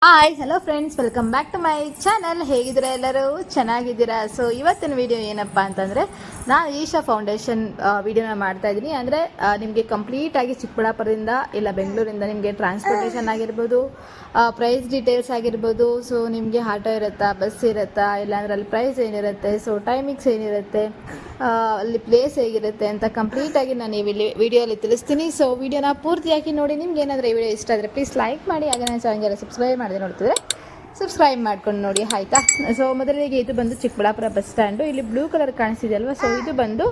Hi hello friends, welcome back to my channel. ಹೇಗಿದ್ದೀರಾ ಎಲ್ಲರೂ? ಚೆನ್ನಾಗಿದ್ದೀರಾ? ಸೊ ಇವತ್ತಿನ ವಿಡಿಯೋ ಏನಪ್ಪ ಅಂತಂದರೆ, ನಾನು ಈಶಾ ಫೌಂಡೇಶನ್ ವಿಡಿಯೋನ ಮಾಡ್ತಾ ಇದ್ದೀನಿ. ಅಂದರೆ ನಿಮಗೆ ಕಂಪ್ಲೀಟಾಗಿ ಚಿಕ್ಕಬಳ್ಳಾಪುರದಿಂದ ಇಲ್ಲ ಬೆಂಗಳೂರಿಂದ ನಿಮಗೆ ಟ್ರಾನ್ಸ್ಪೋರ್ಟೇಷನ್ ಆಗಿರ್ಬೋದು, ಪ್ರೈಸ್ ಡೀಟೇಲ್ಸ್ ಆಗಿರ್ಬೋದು, ಸೊ ನಿಮಗೆ ಆಟೋ ಇರುತ್ತಾ, ಬಸ್ ಇರುತ್ತಾ, ಇಲ್ಲಾಂದ್ರೆ ಅಲ್ಲಿ ಪ್ರೈಸ್ ಏನಿರುತ್ತೆ, ಸೊ ಟೈಮಿಂಗ್ಸ್ ಏನಿರುತ್ತೆ, ಅಲ್ಲಿ ಪ್ಲೇಸ್ ಹೇಗಿರುತ್ತೆ ಅಂತ ಕಂಪ್ಲೀಟಾಗಿ ನಾನು ಈ ವಿಡಿಯೋಲಿ ತಿಳಿಸ್ತೀನಿ. ಸೊ ವಿಡಿಯೋನ ಪೂರ್ತಿಯಾಗಿ ನೋಡಿ. ನಿಮ್ಗೆ ಏನಾದರೂ ಈ ವಿಡಿಯೋ ಇಷ್ಟ ಆದರೆ ಪ್ಲೀಸ್ ಲೈಕ್ ಮಾಡಿ, ಹಾಗೆ ನನ್ನ ಚಾನಲ್ಗೆ ಸಬ್ಸ್ಕ್ರೈಬ್ ಮಾಡಿದೆ ನೋಡ್ತಿದ್ರೆ ಸಬ್ಸ್ಕ್ರೈಬ್ ಮಾಡ್ಕೊಂಡು ನೋಡಿ, ಆಯಿತಾ? ಸೊ ಮೊದಲಿಗೆ ಇದು ಬಂದು ಚಿಕ್ಕಬಳ್ಳಾಪುರ ಬಸ್ ಸ್ಟ್ಯಾಂಡು. ಇಲ್ಲಿ ಬ್ಲೂ ಕಲರ್ ಕಾಣಿಸ್ತಿದೆಯಲ್ವ, ಸೊ ಇದು ಬಂದು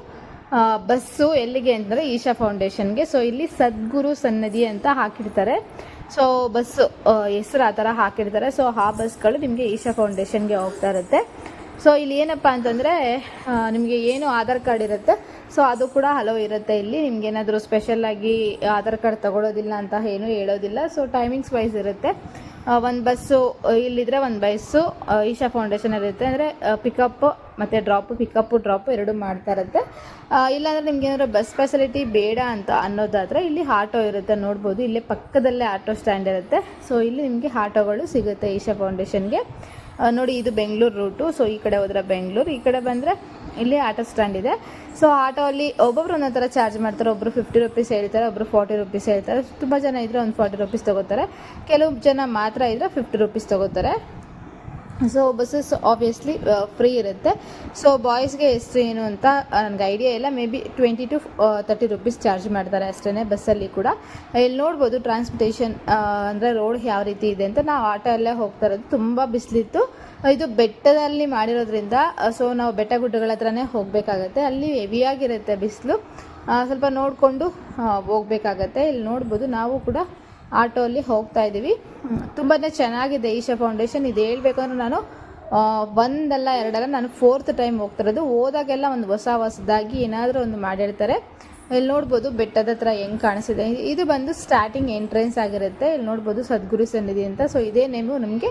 ಬಸ್ಸು ಎಲ್ಲಿಗೆ ಅಂತಂದರೆ ಈಶಾ ಫೌಂಡೇಶನ್ಗೆ. ಸೊ ಇಲ್ಲಿ ಸದ್ಗುರು ಸನ್ನದಿ ಅಂತ ಹಾಕಿರ್ತಾರೆ. ಸೊ ಬಸ್ಸು ಹೆಸರು ಆ ಥರ ಹಾಕಿರ್ತಾರೆ. ಸೊ ಆ ಬಸ್ಗಳು ನಿಮಗೆ ಈಶಾ ಫೌಂಡೇಶನ್ಗೆ ಹೋಗ್ತಾ ಇರುತ್ತೆ. ಸೊ ಇಲ್ಲಿ ಏನಪ್ಪ ಅಂತಂದರೆ ನಿಮಗೆ ಏನು ಆಧಾರ್ ಕಾರ್ಡ್ ಇರುತ್ತೆ, ಸೊ ಅದು ಕೂಡ ಹಲೋ ಇರುತ್ತೆ. ಇಲ್ಲಿ ನಿಮ್ಗೆ ಏನಾದರೂ ಸ್ಪೆಷಲ್ಲಾಗಿ ಆಧಾರ್ ಕಾರ್ಡ್ ತೊಗೊಳೋದಿಲ್ಲ ಅಂತ ಏನೂ ಹೇಳೋದಿಲ್ಲ. ಸೊ ಟೈಮಿಂಗ್ಸ್ ವೈಸ್ ಇರುತ್ತೆ. ಒಂದು ಬಸ್ಸು ಇಲ್ಲಿದ್ರೆ ಒಂದು ಬಸ್ಸು ಈಶಾ ಫೌಂಡೇಶನ್ ಇರುತ್ತೆ. ಅಂದರೆ ಪಿಕಪ್ ಮತ್ತು ಪಿಕಪ್ಪು ಡ್ರಾಪು ಎರಡೂ ಮಾಡ್ತಾ ಇರುತ್ತೆ. ಇಲ್ಲಾಂದರೆ ನಿಮ್ಗೆ ಏನಾದರೂ ಬಸ್ ಫೆಸಿಲಿಟಿ ಬೇಡ ಅಂತ ಅನ್ನೋದಾದರೆ ಇಲ್ಲಿ ಆಟೋ ಇರುತ್ತೆ. ನೋಡ್ಬೋದು, ಇಲ್ಲೇ ಪಕ್ಕದಲ್ಲೇ ಆಟೋ ಸ್ಟ್ಯಾಂಡ್ ಇರುತ್ತೆ. ಸೊ ಇಲ್ಲಿ ನಿಮಗೆ ಆಟೋಗಳು ಸಿಗುತ್ತೆ ಈಶಾ ಫೌಂಡೇಶನ್ಗೆ. ನೋಡಿ, ಇದು ಬೆಂಗಳೂರು ರೂಟು. ಸೊ ಈ ಕಡೆ ಹೋದ್ರೆ ಬೆಂಗಳೂರು, ಈ ಕಡೆ ಬಂದರೆ ಇಲ್ಲಿ ಆಟೋ ಸ್ಟ್ಯಾಂಡ್ ಇದೆ. ಸೊ ಆಟೋ ಅಲ್ಲಿ ಒಬ್ಬೊಬ್ರು ಒಂದೊಂದು ಥರ ಚಾರ್ಜ್ ಮಾಡ್ತಾರೆ. ಒಬ್ಬರು 50 ರೂಪೀಸ್ ಹೇಳ್ತಾರೆ, ಒಬ್ಬರು 40 ರೂಪೀಸ್ ಹೇಳ್ತಾರೆ. ತುಂಬ ಜನ ಇದ್ದರೆ ಒಂದು 40 ರೂಪೀಸ್ ತೊಗೋತಾರೆ. ಕೆಲವು ಜನ ಮಾತ್ರ ಇದ್ದರೆ 50 ರೂಪೀಸ್ ತೊಗೋತಾರೆ. ಸೊ ಬಸ್ಸಸ್ ಆಬ್ವಿಯಸ್ಲಿ ಫ್ರೀ ಇರುತ್ತೆ. ಸೊ ಬಾಯ್ಸ್ಗೆ ಎಷ್ಟು ಏನು ಅಂತ ನನಗೆ ಐಡಿಯಾ ಇಲ್ಲ. May be 20 to 30 rupees charge ಮಾಡ್ತಾರೆ ಅಷ್ಟೇ ಬಸ್ಸಲ್ಲಿ ಕೂಡ. ಇಲ್ಲಿ ನೋಡ್ಬೋದು ಟ್ರಾನ್ಸ್ಪೋರ್ಟೇಷನ್ ಅಂದರೆ ರೋಡ್ ಯಾವ ರೀತಿ ಇದೆ ಅಂತ. ನಾವು ಆಟೋ ಅಲ್ಲೇ ಹೋಗ್ತಾ ಇರೋದು. ತುಂಬ ಬಿಸಿಲಿತ್ತು. ಇದು ಬೆಟ್ಟದಲ್ಲಿ ಮಾಡಿರೋದ್ರಿಂದ ಸೊ ನಾವು ಬೆಟ್ಟ ಗುಡ್ಡಗಳ ಹತ್ರನೇ ಹೋಗಬೇಕಾಗತ್ತೆ. ಅಲ್ಲಿ ಹೆವಿಯಾಗಿರುತ್ತೆ ಬಿಸಿಲು. ಸ್ವಲ್ಪ ನೋಡಿಕೊಂಡು ಹೋಗಬೇಕಾಗತ್ತೆ. ಇಲ್ಲಿ ನೋಡ್ಬೋದು, ನಾವು ಕೂಡ ಆಟೋಲ್ಲಿ ಹೋಗ್ತಾ ಇದ್ದೀವಿ. ತುಂಬಾ ಚೆನ್ನಾಗಿದೆ ಈಶಾ ಫೌಂಡೇಶನ್. ಇದು ಹೇಳ್ಬೇಕಂದ್ರೆ ನಾನು ಒಂದಲ್ಲ ಎರಡಲ್ಲ, ನಾನು 4th ಟೈಮ್ ಹೋಗ್ತಿರೋದು. ಹೋದಾಗೆಲ್ಲ ಒಂದು ಹೊಸದಾಗಿ ಏನಾದರೂ ಒಂದು ಮಾಡಿರ್ತಾರೆ. ಇಲ್ಲಿ ನೋಡ್ಬೋದು ಬೆಟ್ಟದ ಹತ್ರ ಹೆಂಗೆ ಕಾಣಿಸಿದೆ. ಇದು ಬಂದು ಸ್ಟಾರ್ಟಿಂಗ್ ಎಂಟ್ರೆನ್ಸ್ ಆಗಿರುತ್ತೆ. ಇಲ್ಲಿ ನೋಡ್ಬೋದು ಸದ್ಗುರು ಸನ್ನಿಧಿ ಅಂತ. ಸೊ ಇದೇ ನೇಮು ನಮಗೆ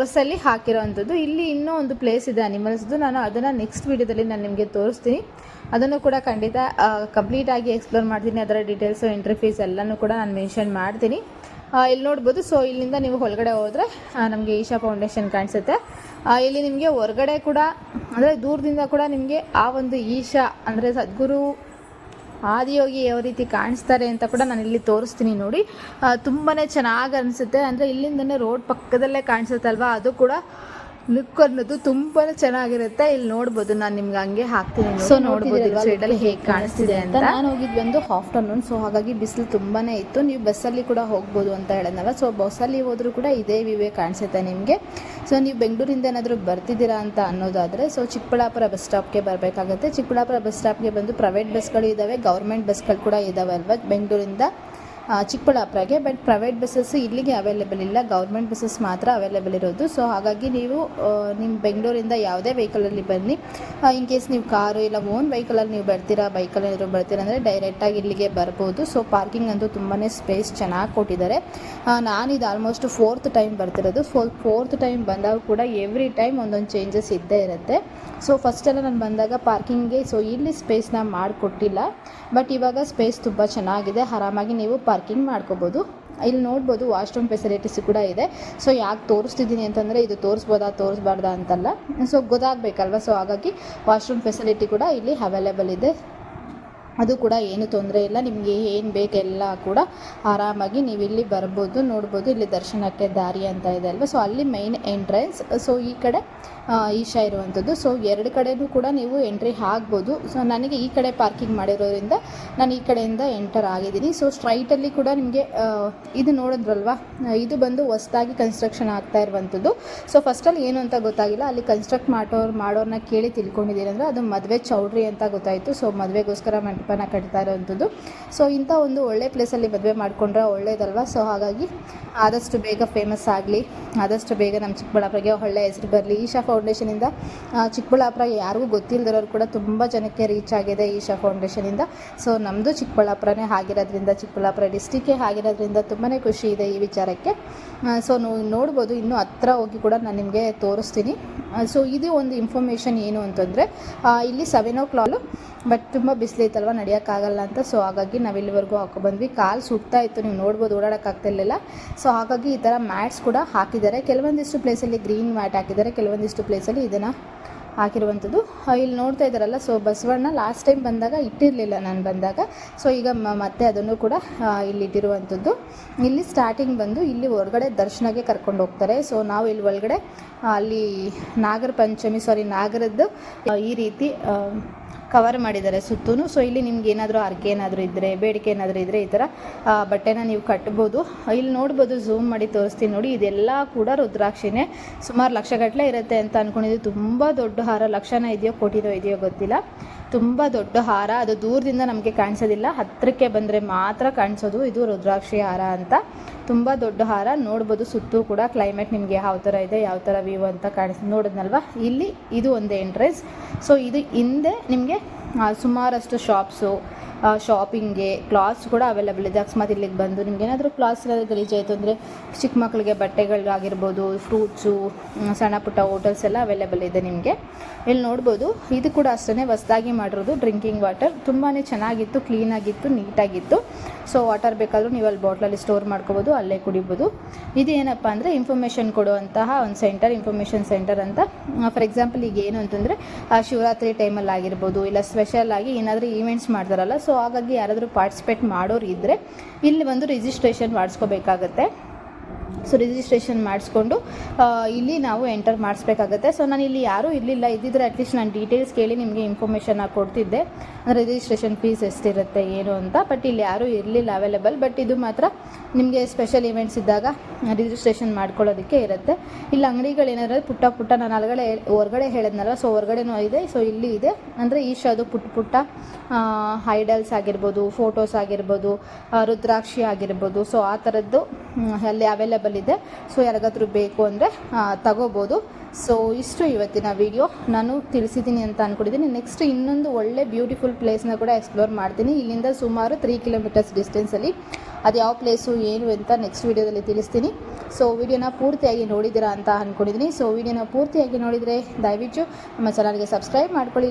ಬಸ್ಸಲ್ಲಿ ಹಾಕಿರೋವಂಥದ್ದು. ಇಲ್ಲಿ ಇನ್ನೂ ಒಂದು ಪ್ಲೇಸ್ ಇದೆ ಅನಿಮಲ್ಸ್ದು. ನಾನು ಅದನ್ನು ನೆಕ್ಸ್ಟ್ ವೀಡಿಯೋದಲ್ಲಿ ನಾನು ನಿಮಗೆ ತೋರಿಸ್ತೀನಿ. ಅದನ್ನು ಕೂಡ ಖಂಡಿತ ಕಂಪ್ಲೀಟಾಗಿ ಎಕ್ಸ್ಪ್ಲೋರ್ ಮಾಡ್ತೀನಿ. ಅದರ ಡೀಟೇಲ್ಸು, ಎಂಟ್ರಿ ಫೀಸ್ ಎಲ್ಲನೂ ಕೂಡ ನಾನು ಮೆನ್ಷನ್ ಮಾಡ್ತೀನಿ. ಇಲ್ಲಿ ನೋಡ್ಬೋದು. ಸೊ ಇಲ್ಲಿಂದ ನೀವು ಒಳಗಡೆ ಹೋದರೆ ನಮಗೆ ಈಶಾ ಫೌಂಡೇಶನ್ ಕಾಣಿಸುತ್ತೆ. ಇಲ್ಲಿ ನಿಮಗೆ ಹೊರಗಡೆ ಕೂಡ ಅಂದರೆ ದೂರದಿಂದ ಕೂಡ ನಿಮಗೆ ಆ ಒಂದು ಈಶಾ ಅಂದರೆ ಸದ್ಗುರು ಆದಿಯೋಗಿ ಯಾವ ರೀತಿ ಕಾಣಿಸ್ತಾರೆ ಅಂತ ಕೂಡ ನಾನು ಇಲ್ಲಿ ತೋರಿಸ್ತೀನಿ ನೋಡಿ. ತುಂಬಾ ಚೆನ್ನಾಗಿ ಅನಿಸುತ್ತೆ. ಅಂದರೆ ಇಲ್ಲಿಂದನೇ ರೋಡ್ ಪಕ್ಕದಲ್ಲೇ ಕಾಣಿಸುತ್ತಲ್ವ, ಅದು ಕೂಡ ಲುಕ್ ಅನ್ನೋದು ತುಂಬಾ ಚೆನ್ನಾಗಿರುತ್ತೆ. ಇಲ್ಲಿ ನೋಡ್ಬೋದು, ನಾನು ನಿಮ್ಗೆ ಹಂಗೆ ಹಾಕ್ತೀನಿ. ಸೊ ನೋಡ್ಬೋದು ಸೈಡಲ್ಲಿ ಹೇಗೆ ಕಾಣಿಸ್ತಿದೆ ಅಂತ. ನಾನು ಹೋಗಿದ್ದು ಬಂದು ಆಫ್ಟರ್ನೂನ್. ಸೊ ಹಾಗಾಗಿ ಬಿಸಿಲು ತುಂಬಾ ಇತ್ತು. ನೀವು ಬಸ್ಸಲ್ಲಿ ಕೂಡ ಹೋಗ್ಬೋದು ಅಂತ ಹೇಳಿದ್ನಲ್ಲ. ಸೊ ಬಸ್ಸಲ್ಲಿ ಹೋದರೂ ಕೂಡ ಇದೇ ವ್ಯೂವೇ ಕಾಣಿಸುತ್ತೆ ನಿಮಗೆ. ಸೊ ನೀವು ಬೆಂಗಳೂರಿಂದ ಏನಾದರೂ ಬರ್ತಿದ್ದೀರಾ ಅಂತ ಅನ್ನೋದಾದರೆ ಸೊ ಚಿಕ್ಕಬಳ್ಳಾಪುರ ಬಸ್ ಸ್ಟಾಪ್ಗೆ ಬರಬೇಕಾಗುತ್ತೆ. ಚಿಕ್ಕಬಳ್ಳಾಪುರ ಬಸ್ ಸ್ಟಾಪ್ಗೆ ಬಂದು ಪ್ರೈವೇಟ್ ಬಸ್ಗಳು ಇದ್ದಾವೆ, ಗೌರ್ಮೆಂಟ್ ಬಸ್ಗಳು ಕೂಡ ಇದ್ದಾವೆ ಅಲ್ವಾ ಬೆಂಗಳೂರಿಂದ ಚಿಕ್ಕಬಳ್ಳಾಪುರಗೆ. ಬಟ್ ಪ್ರೈವೇಟ್ ಬಸ್ಸಸ್ ಇಲ್ಲಿಗೆ ಅವೈಲೇಬಲ್ ಇಲ್ಲ, ಗೌರ್ಮೆಂಟ್ ಬಸ್ಸಸ್ ಮಾತ್ರ ಅವೈಲೇಬಲ್ ಇರೋದು. ಸೊ ಹಾಗಾಗಿ ನೀವು ನಿಮ್ಮ ಬೆಂಗಳೂರಿಂದ ಯಾವುದೇ ವೆಹಿಕಲಲ್ಲಿ ಬನ್ನಿ. ಇನ್ ಕೇಸ್ ನೀವು ಕಾರು ಇಲ್ಲ ಓನ್ ವೆಹಿಕಲಲ್ಲಿ ನೀವು ಬೈಕಲ್ಲಿ ಏನಾದರೂ ಬರ್ತೀರಾ ಅಂದರೆ ಡೈರೆಕ್ಟಾಗಿ ಇಲ್ಲಿಗೆ ಬರ್ಬೋದು. ಸೊ ಪಾರ್ಕಿಂಗ್ ಅಂತೂ ತುಂಬಾ ಸ್ಪೇಸ್ ಚೆನ್ನಾಗಿ ಕೊಟ್ಟಿದ್ದಾರೆ. ನಾನಿದು ಆಲ್ಮೋಸ್ಟ್ 4th ಟೈಮ್ ಬರ್ತಿರೋದು. 4th ಟೈಮ್ ಬಂದಾಗ ಕೂಡ ಎವ್ರಿ ಟೈಮ್ ಒಂದೊಂದು ಚೇಂಜಸ್ ಇದ್ದೇ ಇರುತ್ತೆ. ಸೊ ಫಸ್ಟೆಲ್ಲ ನಾನು ಬಂದಾಗ ಪಾರ್ಕಿಂಗ್ಗೆ ಸೊ ಇಲ್ಲಿ ಸ್ಪೇಸ್ನ ಮಾಡಿಕೊಟ್ಟಿಲ್ಲ. ಬಟ್ ಇವಾಗ ಸ್ಪೇಸ್ ತುಂಬ ಚೆನ್ನಾಗಿದೆ. ಆರಾಮಾಗಿ ನೀವು ಪಾರ್ಕಿಂಗ್ ಮಾಡ್ಕೋಬೋದು. ಇಲ್ಲಿ ನೋಡ್ಬೋದು ವಾಶ್ರೂಮ್ ಫೆಸಿಲಿಟೀಸ್ ಕೂಡ ಇದೆ. ಸೊ ಯಾಕೆ ತೋರಿಸ್ತಿದ್ದೀನಿ ಅಂತಂದರೆ ಇದು ತೋರಿಸ್ಬಾರ್ದಾ ಅಂತಲ್ಲ, ಸೊ ಗೊತ್ತಾಗಬೇಕಲ್ವ. ಸೊ ಹಾಗಾಗಿ ವಾಶ್ರೂಮ್ ಫೆಸಿಲಿಟಿ ಕೂಡ ಇಲ್ಲಿ ಅವೈಲೇಬಲ್ ಇದೆ. ಅದು ಕೂಡ ಏನು ತೊಂದರೆ ಇಲ್ಲ. ನಿಮಗೆ ಏನು ಬೇಕೆಲ್ಲ ಕೂಡ ಆರಾಮಾಗಿ ನೀವು ಇಲ್ಲಿ ಬರ್ಬೋದು. ನೋಡ್ಬೋದು, ಇಲ್ಲಿ ದರ್ಶನಕ್ಕೆ ದಾರಿ ಅಂತ ಇದೆ ಅಲ್ವ. ಸೊ ಅಲ್ಲಿ ಮೈನ್ ಎಂಟ್ರೆನ್ಸ್. ಸೊ ಈ ಕಡೆ ಈಶಾ ಇರುವಂಥದ್ದು. ಸೊ ಎರಡು ಕಡೆಯೂ ಕೂಡ ನೀವು ಎಂಟ್ರಿ ಆಗ್ಬೋದು. ಸೊ ನನಗೆ ಈ ಕಡೆ ಪಾರ್ಕಿಂಗ್ ಮಾಡಿರೋದ್ರಿಂದ ನಾನು ಈ ಕಡೆಯಿಂದ ಎಂಟರ್ ಆಗಿದ್ದೀನಿ. ಸೊ ಸ್ಟ್ರೈಟಲ್ಲಿ ಕೂಡ ನಿಮಗೆ ಇದು ನೋಡಿದ್ರಲ್ವ, ಇದು ಬಂದು ಹೊಸದಾಗಿ ಕನ್ಸ್ಟ್ರಕ್ಷನ್ ಆಗ್ತಾ ಇರುವಂಥದ್ದು. ಸೊ ಫಸ್ಟಲ್ಲಿ ಏನು ಅಂತ ಗೊತ್ತಾಗಿಲ್ಲ. ಅಲ್ಲಿ ಕನ್ಸ್ಟ್ರಕ್ಟ್ ಮಾಡೋರನ್ನ ಕೇಳಿ ತಿಳ್ಕೊಂಡಿದ್ದೀನಿ ಅಂದರೆ ಅದು ಮದುವೆ ಚೌಲ್ಟ್ರಿ ಅಂತ ಗೊತ್ತಾಯಿತು. ಸೊ ಮದುವೆಗೋಸ್ಕರ ಮಂಟಪನ ಕಟ್ತಾ ಇರೋವಂಥದ್ದು. ಸೊ ಇಂಥ ಒಂದು ಒಳ್ಳೆ ಪ್ಲೇಸಲ್ಲಿ ಮದುವೆ ಮಾಡಿಕೊಂಡ್ರೆ ಒಳ್ಳೇದಲ್ವ. ಸೊ ಹಾಗಾಗಿ ಆದಷ್ಟು ಬೇಗ ಫೇಮಸ್ ಆಗಲಿ, ಆದಷ್ಟು ಬೇಗ ನಮ್ಮ ಚಿಕ್ಕಬಳ್ಳಾಪುರಗೆ ಒಳ್ಳೆ ಹೆಸರು ಬರಲಿ. ಈಶಾ ಫೌಂಡೇಶನಿಂದ ಚಿಕ್ಕಬಳ್ಳಾಪುರ ಯಾರಿಗೂ ಗೊತ್ತಿಲ್ಲದಿರೋರು ಕೂಡ ತುಂಬ ಜನಕ್ಕೆ ರೀಚ್ ಆಗಿದೆ ಈಶಾ ಫೌಂಡೇಶನಿಂದ. ಸೊ ನಮ್ಮದು ಚಿಕ್ಕಬಳ್ಳಾಪುರನೇ ಆಗಿರೋದ್ರಿಂದ, ಚಿಕ್ಕಬಳ್ಳಾಪುರ ಡಿಸ್ಟಿಕ್ಕೇ ಆಗಿರೋದ್ರಿಂದ ತುಂಬಾ ಖುಷಿ ಇದೆ ಈ ವಿಚಾರಕ್ಕೆ. ಸೊ ನೋಡ್ಬೋದು, ಇನ್ನೂ ಹತ್ರ ಹೋಗಿ ಕೂಡ ನಾನು ನಿಮಗೆ ತೋರಿಸ್ತೀನಿ. ಸೊ ಇದು ಒಂದು ಇನ್ಫಾರ್ಮೇಷನ್ ಏನು ಅಂತಂದರೆ ಇಲ್ಲಿ 7 o'clock ಬಟ್ ತುಂಬ ಬಿಸಿಲೈತಲ್ವ ನಡೆಯೋಕ್ಕಾಗಲ್ಲ ಅಂತ, ಸೊ ಹಾಗಾಗಿ ನಾವು ಇಲ್ಲಿವರೆಗೂ ಹಾಕೊಬಂದ್ವಿ. ಕಾಲು ಸುಡ್ತಾ ಇತ್ತು, ನೀವು ನೋಡ್ಬೋದು, ಓಡಾಡೋಕ್ಕಾಗ್ತಿರ್ಲಿಲ್ಲ. ಸೊ ಹಾಗಾಗಿ ಈ ಥರ ಮ್ಯಾಟ್ಸ್ ಕೂಡ ಹಾಕಿದ್ದಾರೆ. ಕೆಲವೊಂದಿಷ್ಟು ಪ್ಲೇಸಲ್ಲಿ ಗ್ರೀನ್ ಮ್ಯಾಟ್ ಹಾಕಿದ್ದಾರೆ, ಕೆಲವೊಂದಿಷ್ಟು ಪ್ಲೇಸಲ್ಲಿ ಇದನ್ನು ಹಾಕಿರುವಂಥದ್ದು. ಇಲ್ಲಿ ನೋಡ್ತಾ ಇದ್ದಾರಲ್ಲ, ಸೊ ಬಸವಣ್ಣ ಲಾಸ್ಟ್ ಟೈಮ್ ಬಂದಾಗ ಇಟ್ಟಿರಲಿಲ್ಲ ನಾನು ಬಂದಾಗ. ಸೊ ಈಗ ಮತ್ತೆ ಅದನ್ನು ಕೂಡ ಇಲ್ಲಿ ಇಟ್ಟಿರುವಂಥದ್ದು. ಇಲ್ಲಿ ಸ್ಟಾರ್ಟಿಂಗ್ ಬಂದು ಇಲ್ಲಿ ಹೊರಗಡೆ ದರ್ಶನಕ್ಕೆ ಕರ್ಕೊಂಡು ಹೋಗ್ತಾರೆ. ಸೊ ನಾವು ಇಲ್ಲಿ ಒಳಗಡೆ ಅಲ್ಲಿ ನಾಗರದ್ದು ಈ ರೀತಿ ಕವರ್ ಮಾಡಿದ್ದಾರೆ ಸುತ್ತೂ. ಸೊ ಇಲ್ಲಿ ನಿಮ್ಗೆ ಏನಾದರೂ ಹರಕೆ ಏನಾದರೂ ಇದ್ದರೆ, ಬೇಡಿಕೆ ಏನಾದರೂ ಇದ್ದರೆ ಈ ಥರ ಬಟ್ಟೆನ ನೀವು ಕಟ್ಬೋದು. ಇಲ್ಲಿ ನೋಡ್ಬೋದು, ಝೂಮ್ ಮಾಡಿ ತೋರಿಸ್ತೀನಿ ನೋಡಿ. ಇದೆಲ್ಲ ಕೂಡ ರುದ್ರಾಕ್ಷಿನೇ. ಸುಮಾರು ಲಕ್ಷಗಟ್ಟಲೆ ಇರುತ್ತೆ ಅಂತ ಅಂದ್ಕೊಂಡಿದ್ವಿ. ತುಂಬ ದೊಡ್ಡ ಹಾರ, ಲಕ್ಷನ ಇದೆಯೋ ಕೋಟಿನೋ ಇದೆಯೋ ಗೊತ್ತಿಲ್ಲ. ತುಂಬ ದೊಡ್ಡ ಹಾರ, ಅದು ದೂರದಿಂದ ನಮಗೆ ಕಾಣಿಸೋದಿಲ್ಲ, ಹತ್ತಿರಕ್ಕೆ ಬಂದರೆ ಮಾತ್ರ ಕಾಣಿಸೋದು ಇದು ರುದ್ರಾಕ್ಷಿ ಹಾರ ಅಂತ. ತುಂಬ ದೊಡ್ಡ ಹಾರ ನೋಡ್ಬೋದು. ಸುತ್ತೂ ಕೂಡ ಕ್ಲೈಮೇಟ್ ನಿಮಗೆ ಯಾವ ಥರ ಇದೆ, ಯಾವ ಥರ ವ್ಯೂ ಅಂತ ನೋಡಿದ್ನಲ್ವ. ಇಲ್ಲಿ ಇದು ಒಂದು ಎಂಟ್ರೆನ್ಸ್. ಸೊ ಇದು ಹಿಂದೆ ನಿಮಗೆ ಸುಮಾರಷ್ಟು ಶಾಪಿಂಗ್ಗೆ ಕ್ಲಾತ್ಸ್ ಕೂಡ ಅವೈಲೇಬಲ್ ಇದೆ. ಅಕಸ್ಮಾತ್ ಇಲ್ಲಿಗೆ ಬಂದು ನಿಮ್ಗೆ ಏನಾದರೂ ಕ್ಲಾತ್ಸ್ ಗಲೀಜಾಯಿತು ಅಂದರೆ ಚಿಕ್ಕ ಮಕ್ಕಳಿಗೆ ಬಟ್ಟೆಗಳಿಗಾಗಿರ್ಬೋದು, ಫ್ರೂಟ್ಸು, ಸಣ್ಣ ಪುಟ್ಟ ಹೋಟೆಲ್ಸ್ ಎಲ್ಲ ಅವೈಲೇಬಲ್ ಇದೆ ನಿಮಗೆ. ಇಲ್ಲಿ ನೋಡ್ಬೋದು, ಇದು ಕೂಡ ಅಷ್ಟೇ ಹೊಸದಾಗಿ ಮಾಡಿರೋದು ಡ್ರಿಂಕಿಂಗ್ ವಾಟರ್. ತುಂಬಾ ಚೆನ್ನಾಗಿತ್ತು, ಕ್ಲೀನಾಗಿತ್ತು, ನೀಟಾಗಿತ್ತು. ಸೊ ವಾಟರ್ ಬೇಕಾದರೂ ನೀವು ಅಲ್ಲಿ ಬಾಟ್ಲಲ್ಲಿ ಸ್ಟೋರ್ ಮಾಡ್ಕೋಬೋದು, ಅಲ್ಲೇ ಕುಡಿಬೋದು. ಇದು ಏನಪ್ಪ ಅಂದರೆ ಇನ್ಫಾರ್ಮೇಷನ್ ಕೊಡುವಂತಹ ಒಂದು ಸೆಂಟರ್, ಇನ್ಫಾರ್ಮೇಷನ್ ಸೆಂಟರ್ ಅಂತ. ಫಾರ್ ಎಕ್ಸಾಂಪಲ್ ಈಗ ಏನು ಅಂತಂದರೆ ಶಿವರಾತ್ರಿ ಟೈಮಲ್ಲಿ ಆಗಿರ್ಬೋದು, ಇಲ್ಲ ಸ್ಪೆಷಲ್ ಆಗಿ ಏನಾದರೂ ಈವೆಂಟ್ಸ್ ಮಾಡ್ತಾರಲ್ಲ, ಸೊ ಹಾಗಾಗಿ ಯಾರಾದರೂ ಪಾರ್ಟಿಸಿಪೇಟ್ ಮಾಡೋರು ಇದ್ದರೆ ಇಲ್ಲಿ ಒಂದು ರಿಜಿಸ್ಟ್ರೇಷನ್ ಮಾಡಿಸ್ಕೋಬೇಕಾಗತ್ತೆ. ಸೊ ರಿಜಿಸ್ಟ್ರೇಷನ್ ಮಾಡಿಸ್ಕೊಂಡು ಇಲ್ಲಿ ನಾವು ಎಂಟರ್ ಮಾಡಿಸ್ಬೇಕಾಗತ್ತೆ. ಸೊ ನಾನು ಇಲ್ಲಿ ಯಾರೂ ಇರಲಿಲ್ಲ, ಇದ್ದಿದ್ರೆ ಅಟ್ಲೀಸ್ಟ್ ನಾನು ಡೀಟೇಲ್ಸ್ ಕೇಳಿ ನಿಮಗೆ ಇನ್ಫಾರ್ಮೇಷನ್ ಕೊಡ್ತಿದ್ದೆ, ರಿಜಿಸ್ಟ್ರೇಷನ್ ಫೀಸ್ ಎಷ್ಟಿರುತ್ತೆ ಏನು ಅಂತ. ಬಟ್ ಇಲ್ಲಿ ಯಾರೂ ಇರಲಿಲ್ಲ ಅವೈಲೇಬಲ್. ಬಟ್ ಇದು ಮಾತ್ರ ನಿಮಗೆ ಸ್ಪೆಷಲ್ ಇವೆಂಟ್ಸ್ ಇದ್ದಾಗ ರಿಜಿಸ್ಟ್ರೇಷನ್ ಮಾಡ್ಕೊಳ್ಳೋದಕ್ಕೆ ಇರುತ್ತೆ. ಇಲ್ಲಿ ಅಂಗಡಿಗಳೇನಾದ್ರು ಪುಟ್ಟ ನಾನು ಹೊರಗಡೆ ಹೇಳಿದ್ನಲ್ಲ, ಸೊ ಹೊರಗಡೆನೂ ಇದೆ. ಸೊ ಇಲ್ಲಿ ಇದೆ ಅಂದರೆ ಈಶಾದು ಪುಟ್ಟ ಐಡಲ್ಸ್ ಆಗಿರ್ಬೋದು, ಫೋಟೋಸ್ ಆಗಿರ್ಬೋದು, ರುದ್ರಾಕ್ಷಿ ಆಗಿರ್ಬೋದು, ಸೊ ಆ ಥರದ್ದು ಅಲ್ಲಿ ಅವೈಲೇಬಲ್ ಇದೆ. ಸೊ ಯಾರಿಗಾದ್ರೂ ಬೇಕು ಅಂದರೆ ತಗೋಬೋದು. ಸೊ ಇಷ್ಟು ಇವತ್ತಿನ ವಿಡಿಯೋ ನಾನು ತಿಳಿಸಿದ್ದೀನಿ ಅಂತ ಅಂದ್ಕೊಂಡಿದ್ದೀನಿ. ನೆಕ್ಸ್ಟ್ ಇನ್ನೊಂದು ಒಳ್ಳೆ ಬ್ಯೂಟಿಫುಲ್ ಪ್ಲೇಸ್ನ ಕೂಡ ಎಕ್ಸ್ಪ್ಲೋರ್ ಮಾಡ್ತೀನಿ. ಇಲ್ಲಿಂದ ಸುಮಾರು 3 ಕಿಲೋಮೀಟರ್ಸ್ ಡಿಸ್ಟೆನ್ಸಲ್ಲಿ. ಅದು ಯಾವ ಪ್ಲೇಸು ಏನು ಅಂತ ನೆಕ್ಸ್ಟ್ ವೀಡಿಯೋದಲ್ಲಿ ತಿಳಿಸ್ತೀನಿ. ಸೊ ವಿಡಿಯೋನ ಪೂರ್ತಿಯಾಗಿ ನೋಡಿದ್ದೀರಾ ಅಂತ ಅಂದ್ಕೊಂಡಿದ್ದೀನಿ. ಸೊ ವಿಡಿಯೋನ ಪೂರ್ತಿಯಾಗಿ ನೋಡಿದರೆ ದಯವಿಟ್ಟು ನಮ್ಮ ಚಾನಲ್ಗೆ ಸಬ್ಸ್ಕ್ರೈಬ್ ಮಾಡ್ಕೊಳ್ಳಿ.